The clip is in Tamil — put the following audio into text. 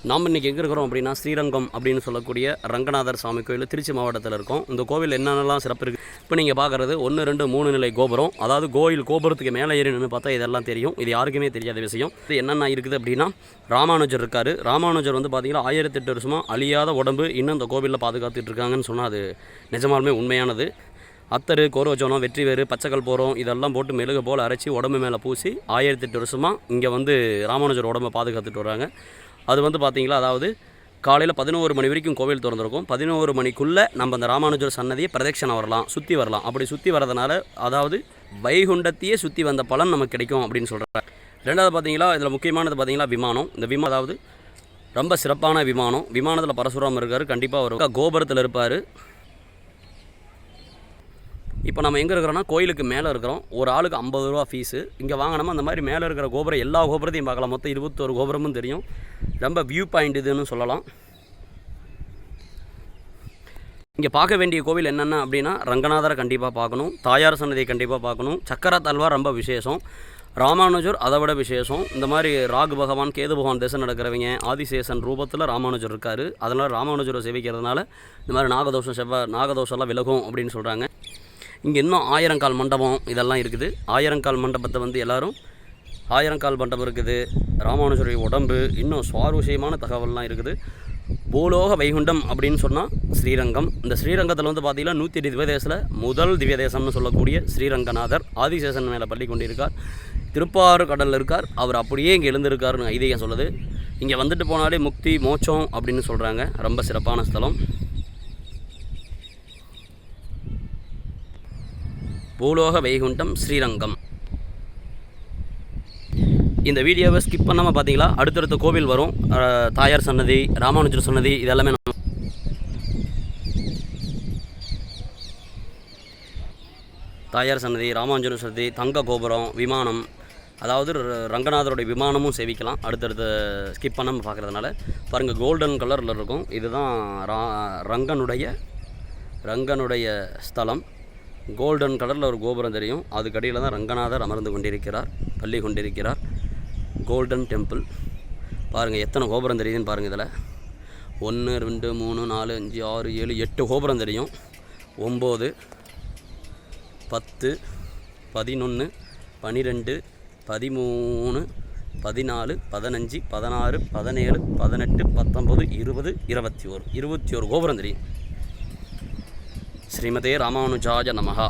நாம் இன்றைக்கி எங்கே இருக்கிறோம் அப்படின்னா ஸ்ரீரங்கம் அப்படின்னு சொல்லக்கூடிய ரங்கநாதர் சாமி கோயில் திருச்சி மாவட்டத்தில் இருக்கும். இந்த கோவில் என்னென்னலாம் சிறப்பு இருக்குது இப்போ நீங்கள் பார்க்குறது 1 2 3 நிலை கோபுரம். அதாவது கோயில் கோபுரத்துக்கு மேலே ஏறி நின்று பார்த்தா இதெல்லாம் தெரியும். இது யாருக்குமே தெரியாத விஷயம். இது என்னென்ன இருக்குது அப்படின்னா ராமானுஜர் இருக்கார். ராமானுஜர் வந்து பார்த்திங்கன்னா 1008 வருஷமாக அழியாத உடம்பு இன்னும் இந்த கோவிலில் பாதுகாத்துட்டு இருக்காங்கன்னு சொன்னால் அது நிஜமாலுமே உண்மையானது. அத்தரு கோரோச்சோனம் வெற்றி வேறு பச்சைக்கல் போகிறோம் இதெல்லாம் போட்டு மெழுகு போல் அரைச்சி உடம்பு மேலே பூசி 1008 வருஷமாக இங்கே வந்து ராமானுஜர் உடம்பை பாதுகாத்துட்டு வராங்க. அது வந்து பார்த்திங்களா, அதாவது காலையில் 11 மணி வரைக்கும் கோவில் திறந்துருக்கும். 11 மணிக்குள்ளே நம்ம அந்த ராமானுஜர் சன்னதியை பிரதட்சணம் வரலாம், சுற்றி வரலாம். அப்படி சுற்றி வரதுனால அதாவது வைகுண்டத்தையே சுற்றி வந்த பலன் நமக்கு கிடைக்கும் அப்படின்னு சொல்கிறாங்க. ரெண்டாவது பார்த்திங்களா, இதில் முக்கியமானது பார்த்திங்களா விமானம். இந்த விமானம் அதாவது ரொம்ப சிறப்பான விமானம். விமானத்தில் பரசுராமர் இருக்கார். கண்டிப்பாக ஒரு கோபுரத்தில் இருப்பார். இப்போ நம்ம எங்கே இருக்கிறோன்னா கோயிலுக்கு மேலே இருக்கிறோம். ஒரு ஆளுக்கு 50 ரூபா ஃபீஸு. இங்கே வாங்கினோமா அந்த மாதிரி மேலே இருக்கிற கோபுரம் எல்லா கோபுரத்தையும் பார்க்கலாம். மொத்தம் 21 கோபுரமும் தெரியும். ரொம்ப வியூ பாயிண்ட் இதுன்னு சொல்லலாம். இங்கே பார்க்க வேண்டிய கோவில் என்னென்ன அப்படின்னா ரங்கநாதரை கண்டிப்பாக பார்க்கணும், தாயார் சன்னதியை கண்டிப்பாக பார்க்கணும், சக்கர தல்வார் ரொம்ப விசேஷம், ராமானுஜர் அதை விட விசேஷம். இந்த மாதிரி ராகு பகவான் கேது பகவான் திசை நடக்கிறவங்க ஆதிசேஷன் ரூபத்தில் ராமானுஜர் இருக்கார். அதனால் ராமானுஜரை சேவிக்கிறதுனால இந்த மாதிரி நாகதோஷம்லாம் விலகும் அப்படின்னு சொல்கிறாங்க. இங்கே இன்னும் 1000 கால் மண்டபம் இதெல்லாம் இருக்குது. 1000 கால் மண்டபத்தை வந்து எல்லோரும் 1000 கால் மண்டபம் இருக்குது. ராமானுஜருடைய உடம்பு இன்னும் சுவாரஸ்யமான தகவல்லாம் இருக்குது. பூலோக வைகுண்டம் அப்படின்னு சொன்னால் ஸ்ரீரங்கம். இந்த ஸ்ரீரங்கத்தில் வந்து பார்த்திங்கன்னா 108 திவ்யதேசத்தில் முதல் திவ்யதேசம்னு சொல்லக்கூடிய ஸ்ரீரங்கநாதர் ஆதிசேஷன் மேலே பள்ளி கொண்டிருக்கார். திருப்பாறு கடலில் இருக்கார். அவர் அப்படியே இங்கே எழுந்திருக்காருன்னு ஐதீகம் சொல்லுது. இங்கே வந்துட்டு போனாலே முக்தி மோட்சம் அப்படின்னு சொல்கிறாங்க. ரொம்ப சிறப்பான ஸ்தலம். பூலோக வைகுண்டம் ஸ்ரீரங்கம். இந்த வீடியோவை ஸ்கிப் பண்ணாமல் பார்த்தீங்களா, அடுத்தடுத்த கோவில் வரும். தாயார் சன்னதி, ராமானுஜர் சன்னதி இதெல்லாமே தாயார் சன்னதி, ராமானுஜர் சன்னதி, தங்க கோபுரம், விமானம், அதாவது ரங்கநாதருடைய விமானமும் சேவிக்கலாம். அடுத்தடுத்த ஸ்கிப் பண்ணாமல் பார்க்குறதுனால பாருங்கள், கோல்டன் கலரில் இருக்கும். இதுதான் ரங்கனுடைய ஸ்தலம். கோல்டன் கலரில் ஒரு கோபுரம் தெரியும். அதுக்கடியில் தான் ரங்கநாதர் அமர்ந்து கொண்டிருக்கிறார், பள்ளி கொண்டிருக்கிறார். கோல்டன் டெம்பிள் பாருங்கள், எத்தனை கோபுரம் தெரியுதுன்னு பாருங்கள். இதில் 1 2 3 4 5 6 7 8 கோபுரம் தெரியும். 9 10 11 12 13 14 15 16 17 18 19 20 21 கோபுரம் தெரியும். ஸ்ரீமதே ராமானுஜாய நமஹா.